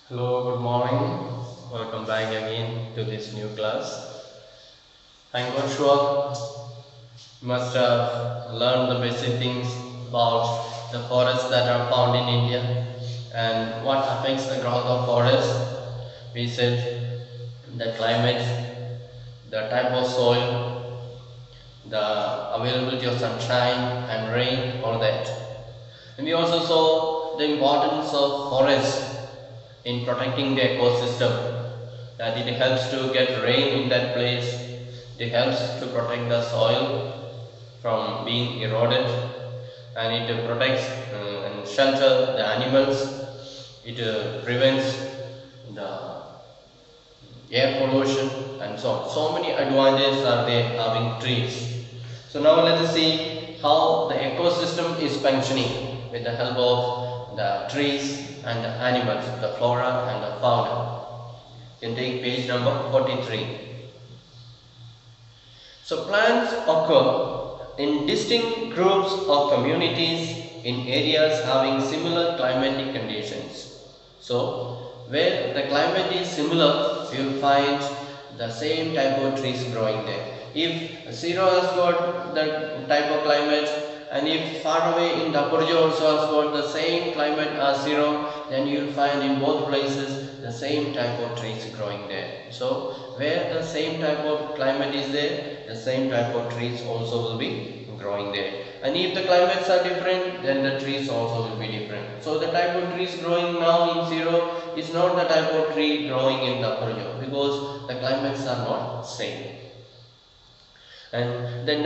Hello, good morning. Welcome back again to this new class. I'm not sure you must have learned the basic things about the forests that are found in India and what affects the growth of forests. We said the climate, the type of soil, the availability of sunshine and rain, all that. And we also saw the importance of forests in protecting the ecosystem, that it helps to get rain in that place, it helps to protect the soil from being eroded, and it protects and shelter the animals, it prevents the air pollution and so on. So many advantages are there having trees. So now let us see how the ecosystem is functioning with the help of the trees and the animals, the flora and the fauna. You can take page number 43. So plants occur in distinct groups or communities in areas having similar climatic conditions. So where the climate is similar, you will find the same type of trees growing there. If Ziro has got the type of climate, and if far away in Daporjo also has got the same climate as Ziro, then you will find in both places the same type of trees growing there. So where the same type of climate is there, the same type of trees also will be growing there. And if the climates are different, then the trees also will be different. So the type of trees growing now in Ziro is not the type of tree growing in Daporjo, because the climates are not same. And the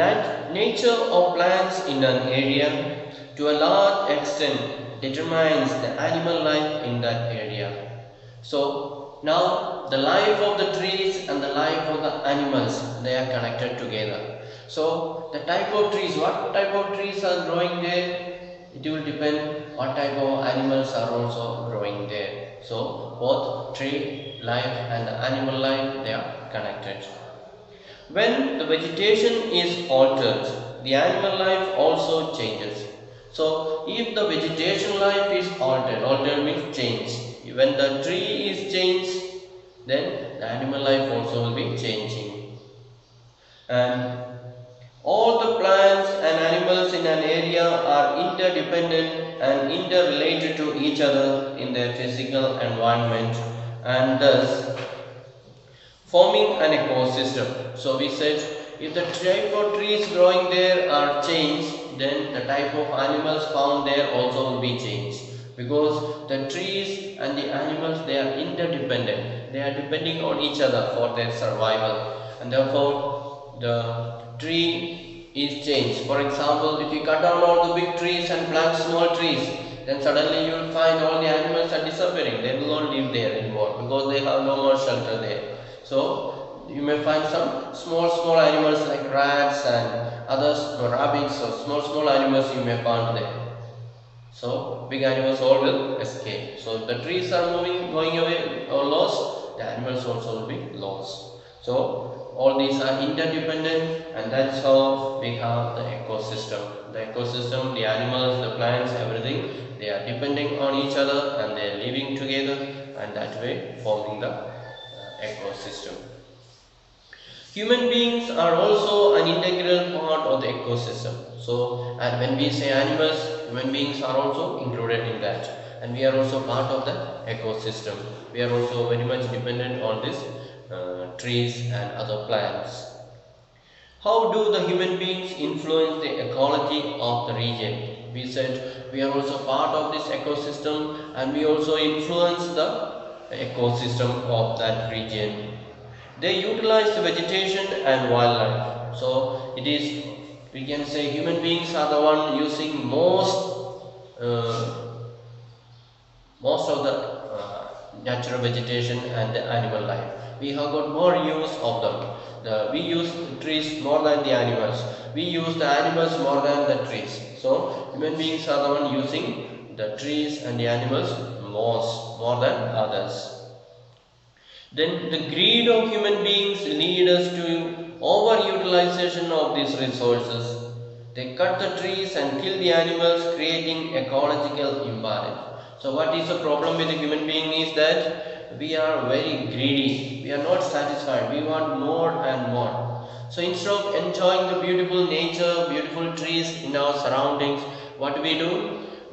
nature of plants in an area to a large extent determines the animal life in that area. So now the life of the trees and the life of the animals, they are connected together. So the type of trees, what type of trees are growing there, it will depend what type of animals are also growing there. So both tree life and the animal life, they are connected. When the vegetation is altered, the animal life also changes. So if the vegetation life is altered means change. When the tree is changed, then the animal life also will be changing. And all the plants and animals in an area are interdependent and interrelated to each other in their physical environment, and thus forming an ecosystem. So we said if the type of trees growing there are changed, then the type of animals found there also will be changed, because the trees and the animals, they are interdependent, they are depending on each other for their survival, and therefore the tree is changed. For example, if you cut down all the big trees and plant small trees, then suddenly you will find all the animals are disappearing, they will not live there anymore because they have no more shelter there. So you may find some small animals like rats and others, rabbits, or small animals you may find there. So big animals all will escape. So if the trees are going away or lost, the animals also will be lost. So all these are interdependent, and that's how we have the ecosystem. The ecosystem, the animals, the plants, everything, they are depending on each other and they are living together, and that way forming the ecosystem. Human beings are also an integral part of the ecosystem. So, and when we say animals, human beings are also included in that, and we are also part of the ecosystem. We are also very much dependent on these trees and other plants. How do the human beings influence the ecology of the region? We said we are also part of this ecosystem, and we also influence the ecosystem of that region. They utilize the vegetation and wildlife. So it is, we can say, human beings are the one using uh, most of the natural vegetation and the animal life. We have got more use of them. We use trees more than the animals. We use the animals more than the trees. So human beings are the one using the trees and the animals more than others. Then the greed of human beings lead us to overutilization of these resources. They cut the trees and kill the animals, creating ecological imbalance. So what is the problem with the human being is that we are very greedy. We are not satisfied. We want more and more. So instead of enjoying the beautiful nature, beautiful trees in our surroundings, what do?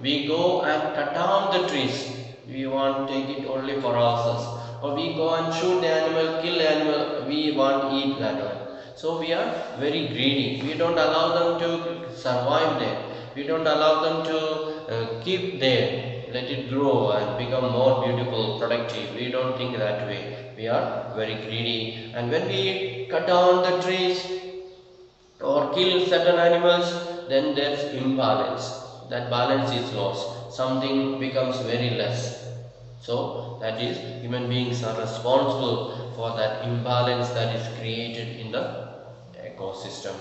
We go and cut down the trees. We want to take it only for ourselves. Or we go and shoot the animal, kill the animal, we want to eat that one. So we are very greedy. We don't allow them to survive there. We don't allow them to keep there, let it grow and become more beautiful, productive. We don't think that way. We are very greedy. And when we cut down the trees or kill certain animals, then there's imbalance. That balance is lost. Something becomes very less. So that is, human beings are responsible for that imbalance that is created in the ecosystem.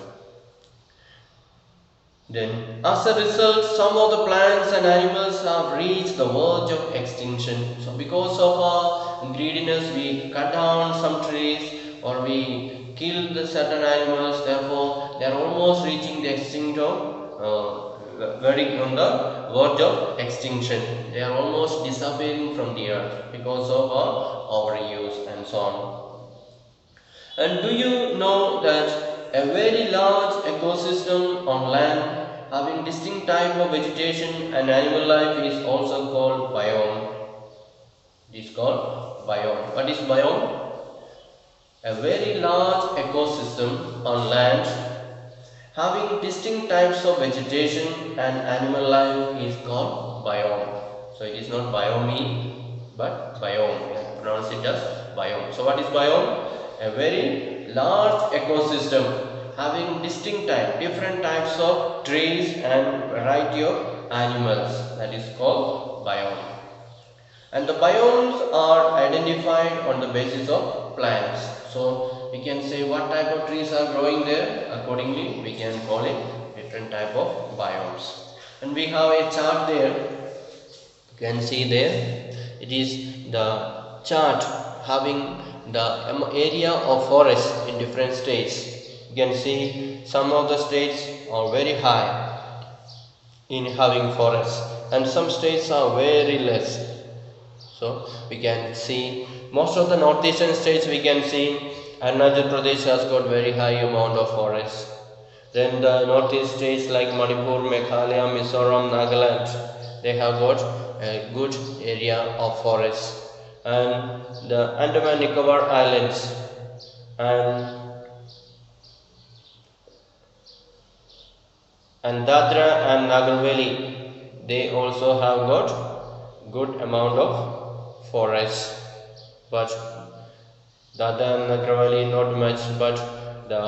Then, as a result, some of the plants and animals have reached the verge of extinction. So, because of our greediness, we cut down some trees or we kill the certain animals. Therefore, they are almost reaching the very on the verge of extinction. They are almost disappearing from the earth because of our overuse and so on. And do you know that a very large ecosystem on land having distinct type of vegetation and animal life is also called biome? It is called biome. What is biome? A very large ecosystem on land having distinct types of vegetation and animal life is called biome. So it is not biome but biome. We pronounce it as biome. So what is biome? A very large ecosystem having distinct different types of trees and variety of animals, that is called biome. And the biomes are identified on the basis of plants. So we can say what type of trees are growing there. Accordingly, we can call it different type of biomes. And we have a chart there. You can see there. It is the chart having the area of forest in different states. You can see some of the states are very high in having forests, and some states are very less. So we can see most of the northeastern states. We can see Arunachal Pradesh has got very high amount of forests. Then the northeast states like Manipur, Meghalaya, Mizoram, Nagaland, they have got a good area of forests. And the Andaman Nicobar Islands and Dadra and Nagar Valley, they also have got good amount of forests. But Dadra and Nagar Valley not much, but the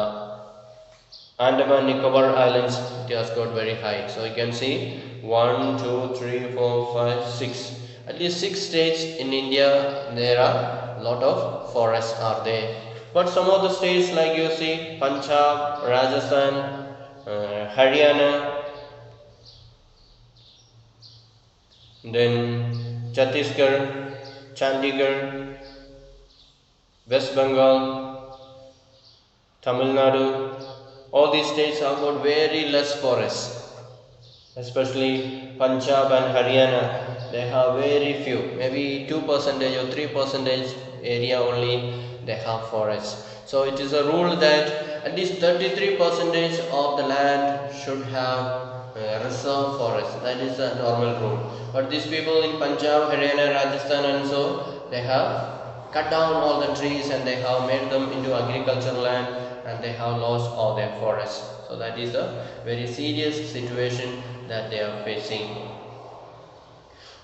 Andaman Nicobar Islands, it has got very high. So you can see 1, 2, 3, 4, 5, 6. At least 6 states in India, there are a lot of forests are there. But some of the states like you see Punjab, Rajasthan, Haryana, then Chhattisgarh, Chandigarh, West Bengal, Tamil Nadu, all these states have got very less forests. Especially Punjab and Haryana, they have very few, maybe 2% or 3% area only they have forests. So it is a rule that at least 33% of the land should have reserve forest. That is a normal rule. But these people in Punjab, Haryana, Rajasthan and so, they have cut down all the trees and they have made them into agricultural land and they have lost all their forests. So that is a very serious situation that they are facing.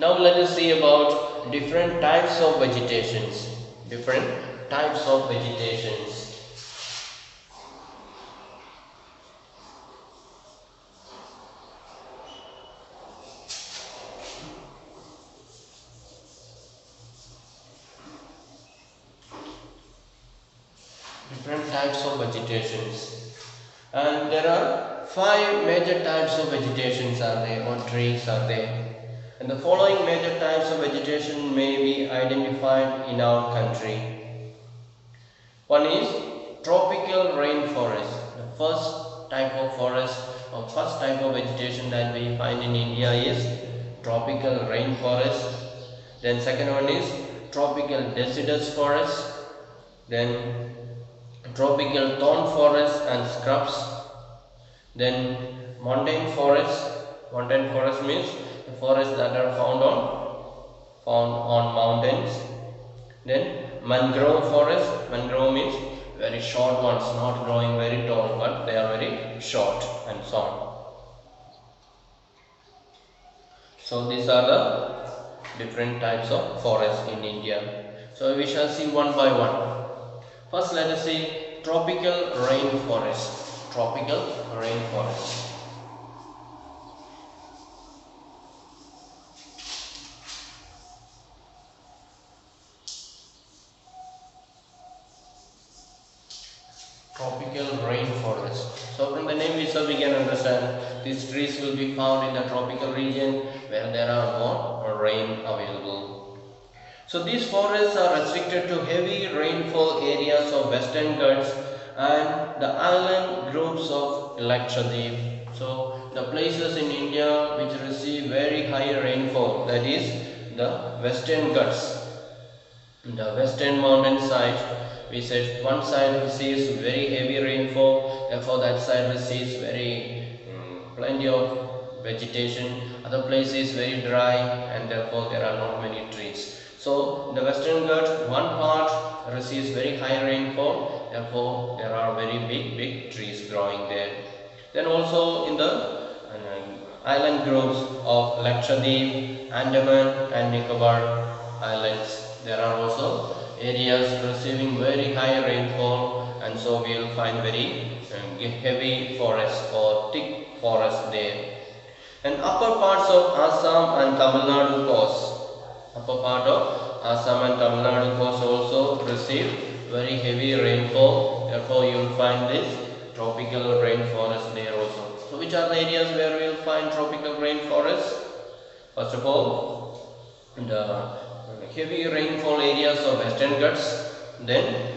Now let us see about different types of vegetations. Different types of vegetations. Different types of vegetations, and there are 5 major types of vegetations are there, or trees are there, and the following major types of vegetation may be identified in our country. One is tropical rainforest. The first type of forest or first type of vegetation that we find in India is tropical rainforest. Then second one is tropical deciduous forest. Then tropical thorn forests and scrubs. Then montane forest. Montane forest means the forests that are found on mountains. Then mangrove forest. Mangrove means very short ones, not growing very tall, but they are very short and so on. So these are the different types of forests in India. So we shall see one by one. First let us see tropical rainforest. Tropical rainforest. Tropical rainforest. So from the name itself we can understand these trees will be found in the tropical region where there are more rain available. So these forests are restricted to heavy rainfall areas of Western Ghats and the island groups of Lakshadweep. So the places in India which receive very high rainfall, that is the Western Ghats, the western mountain side. We said one side receives very heavy rainfall, therefore that side receives very plenty of vegetation. Other place is very dry and therefore there are not many trees. So in the Western Ghats, one part receives very high rainfall, therefore there are very big trees growing there. Then also in the island groups of Lakshadweep, Andaman and Nicobar Islands, there are also areas receiving very high rainfall, and so we will find very heavy forest or thick forest there. And upper parts of Assam and Tamil Nadu coast. Upper part of Assam and Tamil Nadu coast also receive very heavy rainfall. Therefore, you will find this tropical rainforest there also. So, which are the areas where we will find tropical rainforest? First of all, the heavy rainfall areas of Western Ghats. Then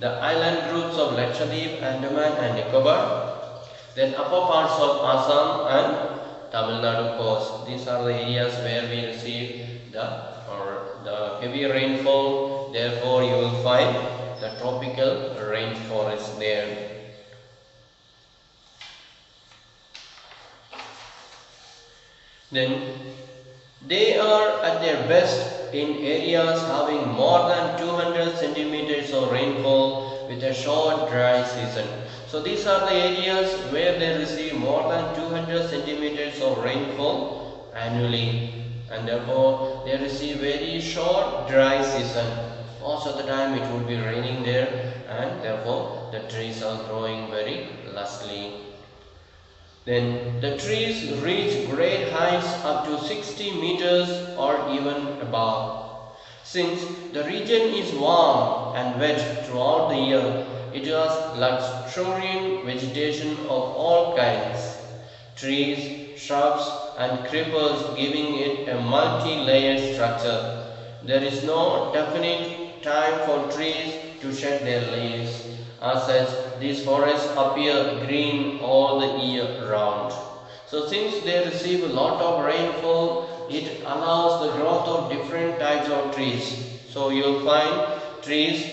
the island groups of Lakshadweep, Andaman and Nicobar. Then upper parts of Assam and Tamil Nadu coast. These are the areas where we receive the heavy rainfall. Therefore, you will find the tropical rainforest there. Then they are at their best in areas having more than 200 centimeters of rainfall with a short dry season. So these are the areas where they receive more than 200 centimeters of rainfall annually, and therefore they receive very short dry season. Most of the time it would be raining there, and therefore the trees are growing very lustily. Then the trees reach great heights up to 60 meters or even above. Since the region is warm and wet throughout the year, it has luxuriant vegetation of all kinds, trees, shrubs and creepers, giving it a multi-layered structure. There is no definite time for trees to shed their leaves. As such, these forests appear green all the year round. So since they receive a lot of rainfall, it allows the growth of different types of trees. So you will find trees,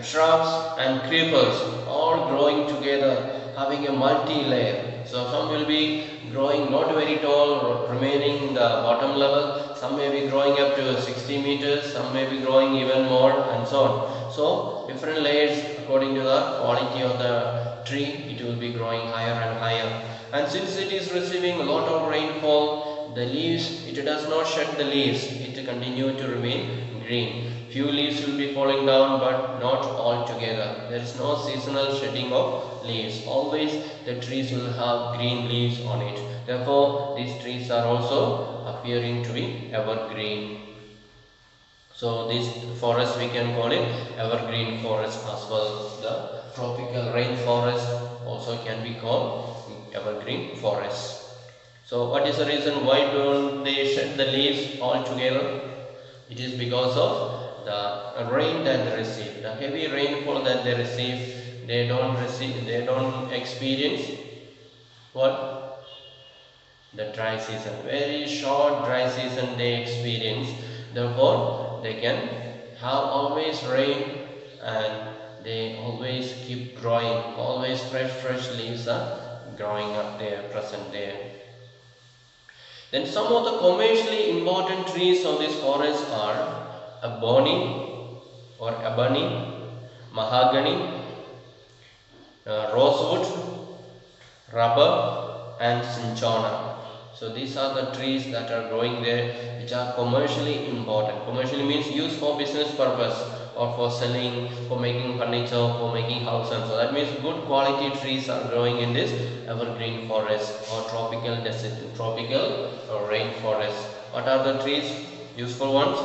shrubs and creepers all growing together, having a multi-layer. So some will be growing not very tall, remaining the bottom level. Some may be growing up to 60 meters, some may be growing even more, and so on. So different layers according to the quality of the tree, it will be growing higher and higher. And since it is receiving a lot of rainfall, the leaves, it does not shed the leaves, it continue to remain green. Few leaves will be falling down, but not all together. There is no seasonal shedding of leaves. Always the trees will have green leaves on it. Therefore, these trees are also appearing to be evergreen. So this forest we can call it evergreen forest as well. The tropical rainforest also can be called evergreen forest. So what is the reason why don't they shed the leaves all together? It is because of the rain that they receive, the heavy rainfall that they receive. They don't experience what? the dry season. Very short dry season they experience. Therefore, they can have always rain and they always keep growing. Always fresh leaves are growing up there, present there. Then some of the commercially important trees of this forest are ebony, mahogany, rosewood, rubber and cinchona. So these are the trees that are growing there which are commercially important. Commercially means used for business purpose or for selling, for making furniture, for making houses. So that means good quality trees are growing in this evergreen forest or tropical rainforest. What are the trees? Useful ones.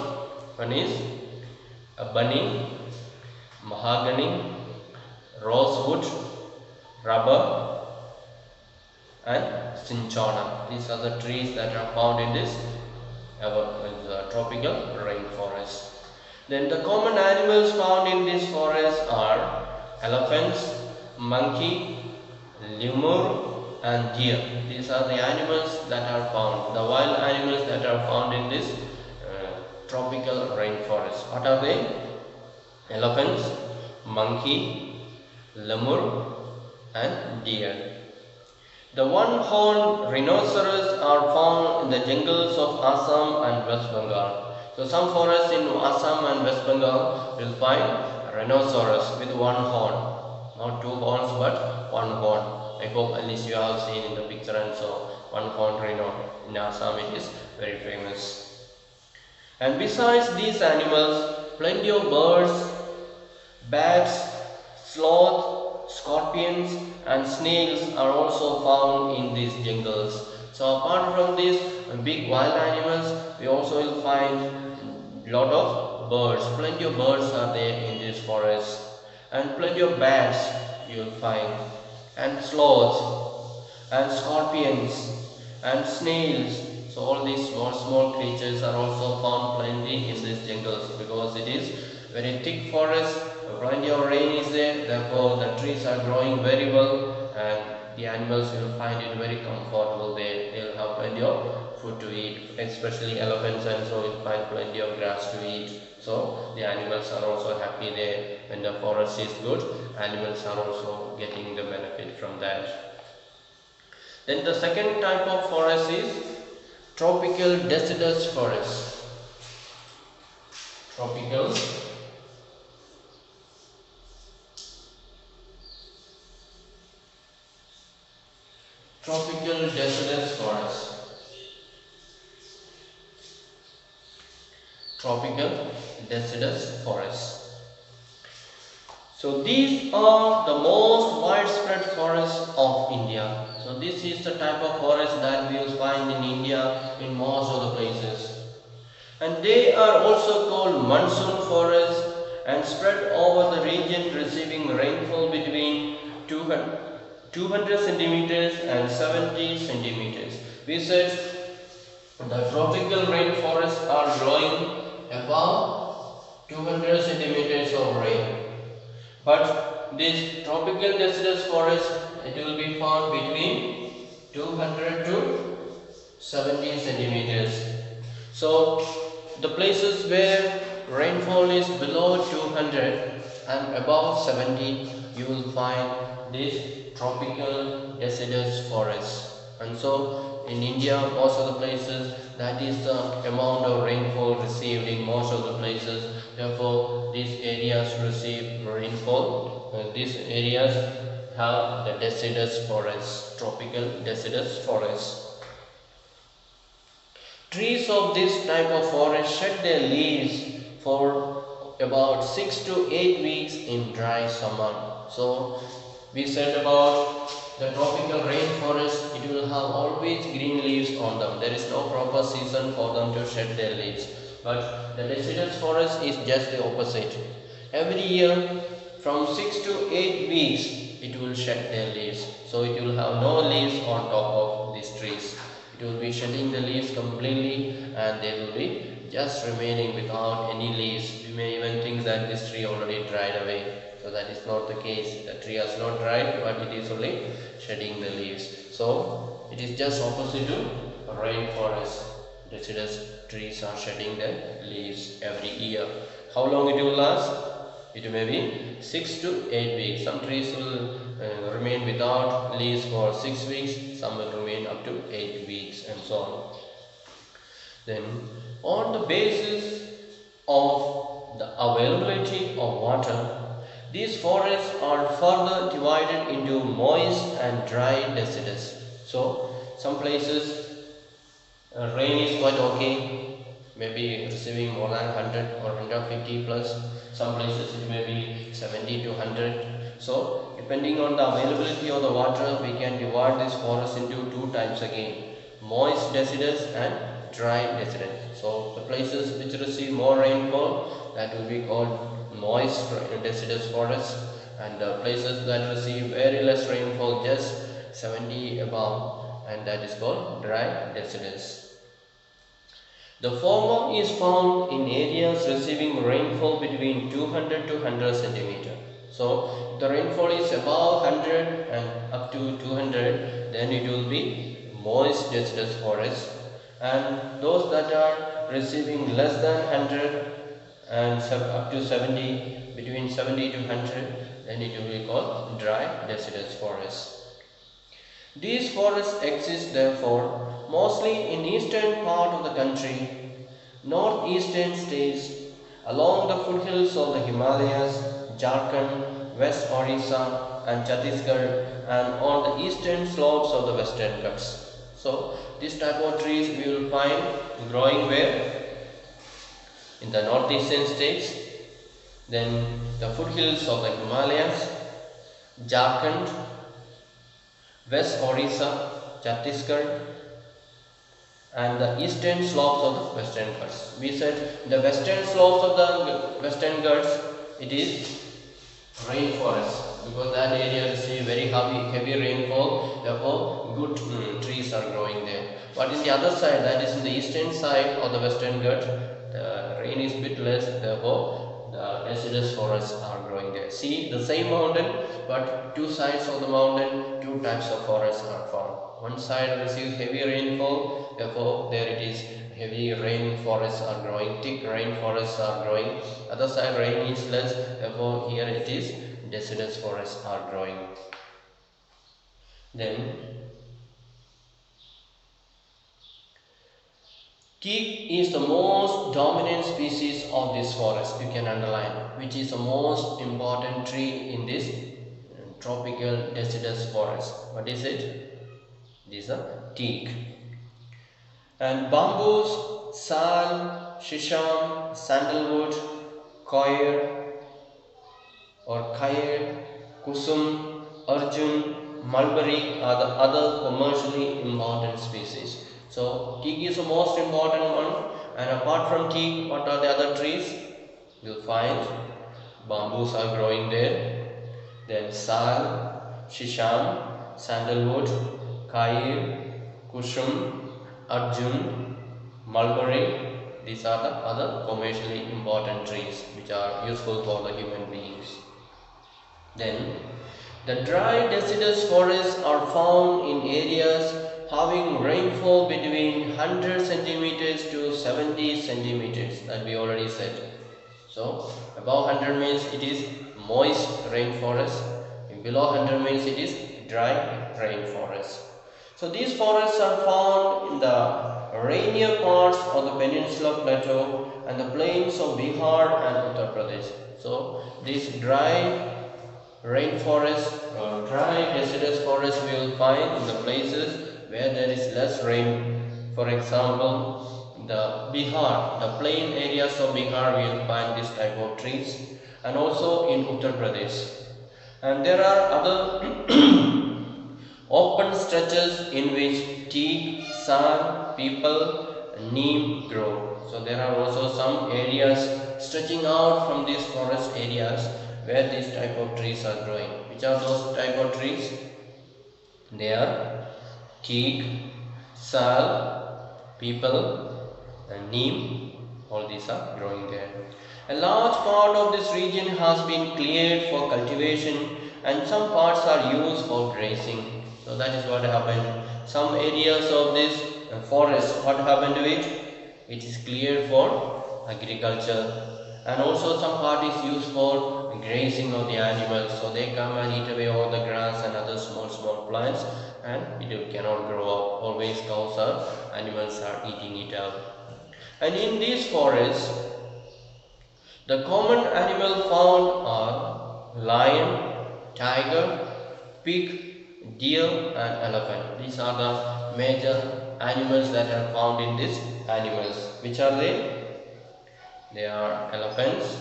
One is ebony, mahogany, rosewood, rubber and cinchona. These are the trees that are found in this tropical rainforest. Then the common animals found in this forest are elephants, monkey, lemur and deer. These are the animals that are found, the wild animals that are found in this tropical rainforest. What are they? Elephants, monkey, lemur and deer. The one-horned rhinoceros are found in the jungles of Assam and West Bengal. So some forests in Assam and West Bengal will find a rhinoceros with one horn. Not two horns but one horn. I hope at least you have seen in the picture and so one-horned rhino. In Assam it is very famous. And besides these animals, plenty of birds, bats, sloth, scorpions and snails are also found in these jungles. So apart from these big wild animals, we also will find lot of birds. Plenty of birds are there in this forest and plenty of bats you will find, and sloths and scorpions and snails. So all these small creatures are also found plenty in these jungles because it is very thick forest. Plenty of rain is there, therefore the trees are growing very well and the animals will find it very comfortable there. They will have plenty of food to eat, especially elephants, and so will find plenty of grass to eat. So the animals are also happy there. When the forest is good, animals are also getting the benefit from that. Then the second type of forest is tropical deciduous forest. Tropical deciduous forest. Tropical deciduous forest. So these are the most widespread forests of India. So this is the type of forest that we will find in India in most of the places. And they are also called monsoon forests and spread over the region, receiving rainfall between 200 centimeters and 70 centimeters. We said the tropical rainforests are growing above 200 centimeters of rain. But this tropical deciduous forest, it will be found between 200 to 70 centimeters. So the places where rainfall is below 200 and above 70, you will find this tropical deciduous forest. And so in India, most of the places, that is the amount of rainfall received in most of the places. Therefore these areas receive rainfall. These areas have the deciduous forest, tropical deciduous forest. Trees of this type of forest shed their leaves for about 6 to 8 weeks in dry summer. So we said about the tropical rainforest, it will have always green leaves on them. There is no proper season for them to shed their leaves. But the deciduous forest is just the opposite. Every year from 6 to 8 weeks it will shed their leaves. So it will have no leaves on top of these trees. It will be shedding the leaves completely and they will be just remaining without any leaves. You may even think that this tree already dried away. So that is not the case. The tree has not dried, but it is only shedding the leaves. So it is just opposite to rainforest, deciduous trees are shedding their leaves every year. How long it will last? It may be 6 to 8 weeks. Some trees will remain without leaves for 6 weeks, some will remain up to 8 weeks, and so on. Then, on the basis of the availability of water, these forests are further divided into moist and dry deciduous. So, some places rain is quite okay, maybe receiving more than 100 or 150 plus. Some places it may be 70 to 100. So, depending on the availability of the water, we can divide this forest into two types again: moist deciduous and dry deciduous. So, the places which receive more rainfall, that will be called moist deciduous forest, and the places that receive very less rainfall, just 70 above, and that is called dry deciduous. The former is found in areas receiving rainfall between 200 to 100 centimeter. So, if the rainfall is above 100 and up to 200, then it will be moist deciduous forest, and those that are receiving less than 100 and up to 70, between 70 to 100, then it will be called dry deciduous forest. These forests exist therefore mostly in eastern part of the country, northeastern states, along the foothills of the Himalayas, Jharkhand, West Orissa and Chhattisgarh, and on the eastern slopes of the Western Ghats. So, this type of trees we will find growing where? In the northeastern states, then the foothills of the Himalayas, Jharkhand, West Orissa, Chhattisgarh, and the eastern slopes of the Western Ghats. We said the western slopes of the Western Ghats, it is rainforest, because that area receives very heavy rainfall, therefore good trees are growing there. But in the other side, that is in the eastern side of the Western Ghats, the rain is bit less, therefore the deciduous forests are growing there. See, the same mountain, but two sides of the mountain, two types of forests are found. One side receives heavy rainfall, therefore there it is heavy rainforests are growing, thick rainforests are growing. Other side rain is less, therefore here it is deciduous forests are growing. Then teak is the most dominant species of this forest. You can underline which is the most important tree in this tropical deciduous forest. What is it? It is a teak. And bamboos, sal, shisham, sandalwood, koir or kair, kusum, arjun, mulberry are the other commercially important species. So, teak is the most important one, and apart from teak, what are the other trees? You will find bamboos are growing there, then sal, shisham, sandalwood, kair, kusum, arjun, mulberry. These are the other commercially important trees which are useful for the human beings. Then, the dry deciduous forests are found in areas having rainfall between 100 centimeters to 70 centimeters, that we already said. So, above 100 means it is moist rainforest, below 100 means it is dry rainforest. So, these forests are found in the rainier parts of the Peninsula Plateau and the plains of Bihar and Uttar Pradesh. So, these dry rainforest or dry deciduous forest we will find in the places where there is less rain. For example, the Bihar, the plain areas of Bihar, we will find this type of trees, and also in Uttar Pradesh. And there are other open stretches in which teak, sal, peepal, neem grow. So there are also some areas stretching out from these forest areas where these type of trees are growing. Which are those type of trees? They are teak, sal, peepal, and neem. All these are growing there. A large part of this region has been cleared for cultivation, and some parts are used for grazing. So that is what happened. Some areas of this forest, what happened to it? It is cleared for agriculture, and also some part is used for grazing of the animals. So they come and eat away all the grass and other small plants, and it cannot grow up. Always cows or animals are eating it up. And in these forests, the common animal found are lion, tiger, pig, deer and elephant. These are the major animals that are found in these animals. Which are they? They are elephants,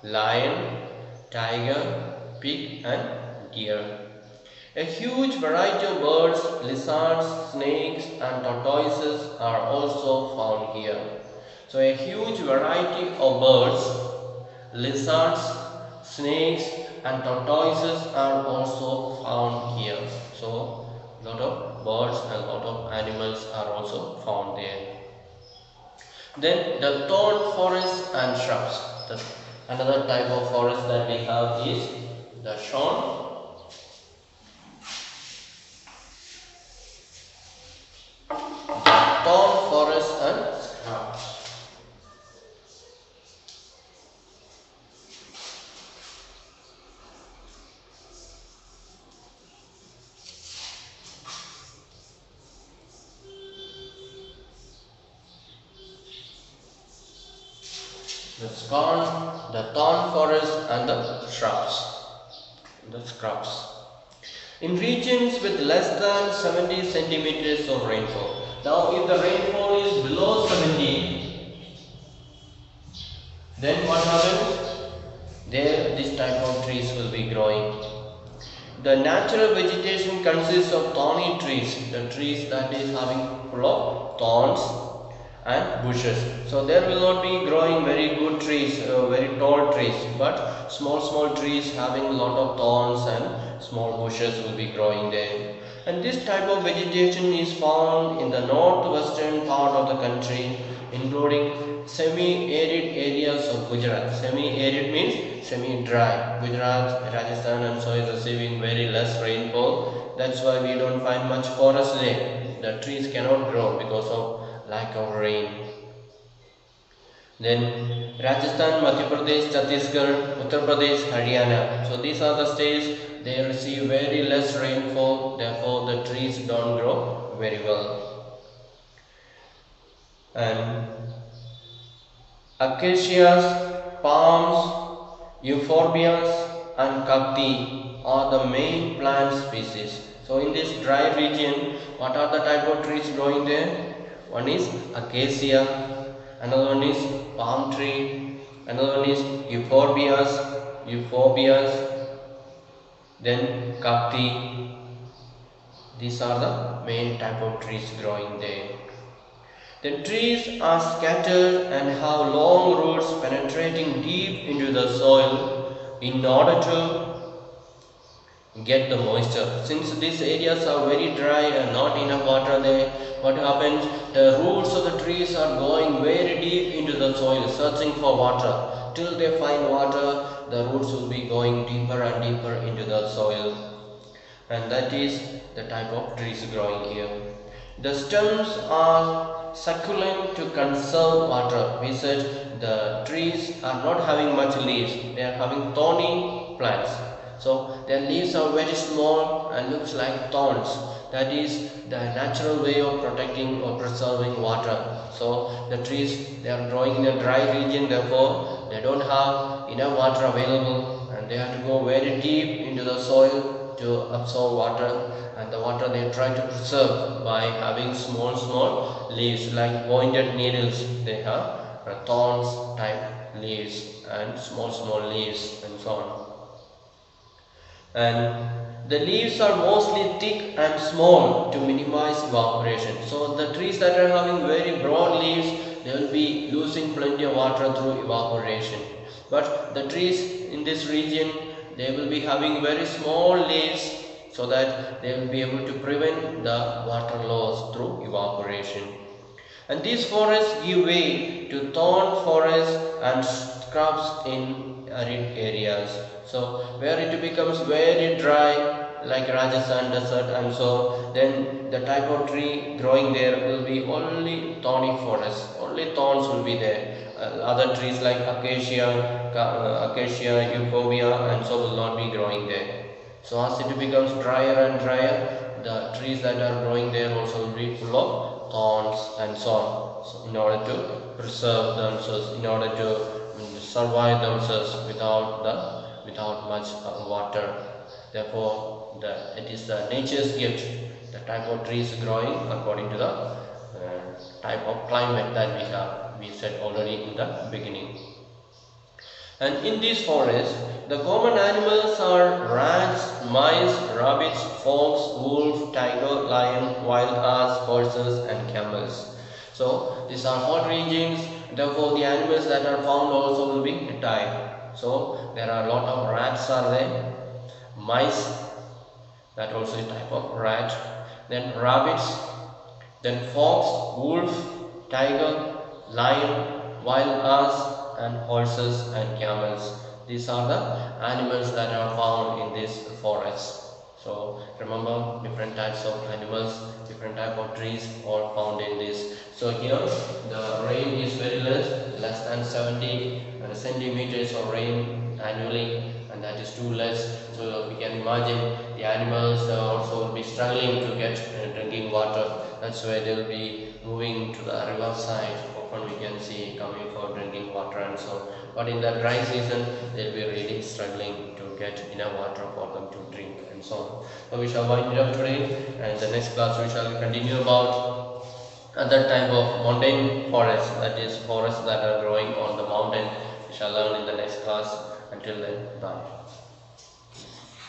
lion, tiger, pig and deer. A huge variety of birds, lizards, snakes and tortoises are also found here. So a huge variety of birds, lizards, snakes and tortoises are also found here. So a lot of birds and a lot of animals are also found there. Then the thorn forests and shrubs. Another type of forest that we have is the thorn. Thorn forests and shrubs. The thorn forest and the shrubs. In regions with less than 70 centimeters of rainfall. Now, if the rainfall is below 70, then what happens? There, this type of trees will be growing. The natural vegetation consists of thorny trees, the trees that is having full of thorns and bushes. So there will not be growing very good trees, very tall trees, but small trees having a lot of thorns and small bushes will be growing there. And this type of vegetation is found in the northwestern part of the country, including semi-arid areas of Gujarat. Semi-arid means semi-dry. Gujarat, Rajasthan and so is receiving very less rainfall. That's why we don't find much forest there. The trees cannot grow because of lack of rain. Then Rajasthan, Madhya Pradesh, Chhattisgarh, Uttar Pradesh, Haryana. So these are the states, they receive very less rainfall, therefore the trees don't grow very well. And acacias, palms, euphorbias and cacti are the main plant species. So in this dry region, what are the type of trees growing there? One is acacia, another one is palm tree, another one is euphorbias, then cacti. These are the main type of trees growing there. The trees are scattered and have long roots penetrating deep into the soil in order to get the moisture. Since these areas are very dry and not enough water there, what happens? The roots of the trees are going very deep into the soil, searching for water. Till they find water, the roots will be going deeper and deeper into the soil. And that is the type of trees growing here. The stems are succulent to conserve water. We said the trees are not having much leaves, they are having thorny plants. So their leaves are very small and looks like thorns. That is the natural way of protecting or preserving water. So the trees, they are growing in a dry region, therefore they don't have enough water available and they have to go very deep into the soil to absorb water, and the water they try to preserve by having small leaves like pointed needles. They have thorns type leaves and small leaves and so on. And the leaves are mostly thick and small to minimize evaporation. So the trees that are having very broad leaves, they will be losing plenty of water through evaporation. But the trees in this region, they will be having very small leaves so that they will be able to prevent the water loss through evaporation. And these forests give way to thorn forests and scrubs in arid areas. So where it becomes very dry like Rajasthan desert and so, then then the type of tree growing there will be only thorny forest, only thorns will be there. Other trees like acacia, euphorbia and so will not be growing there. So as it becomes drier and drier, the trees that are growing there also will be full of thorns and so on. So in order to preserve themselves, in order to survive themselves without much water. Therefore, it is the nature's gift, the type of trees growing according to the type of climate that we have. We said already in the beginning. And in these forests, the common animals are rats, mice, rabbits, fox, wolf, tiger, lion, wild ass, horses, and camels. So these are hot regions. Therefore, the animals that are found also will be type. So there are a lot of rats are there, mice, that also is type of rat, then rabbits, then fox, wolf, tiger, lion, wild ass, and horses and camels. These are the animals that are found in this forest. So remember, different types of animals, different type of trees all found in this. So here the rain is very less than 70 centimeters of rain annually, and that is too less. So we can imagine the animals also will be struggling to get drinking water. That's why they will be moving to the river side. Often we can see coming for drinking water and so on. But in the dry season, they'll be really struggling to get enough water for them to drink and so on. So we shall wind it up today, and the next class we shall continue about other type of mountain forests, that is forests that are growing on the mountain. We shall learn in the next class. Until then, bye.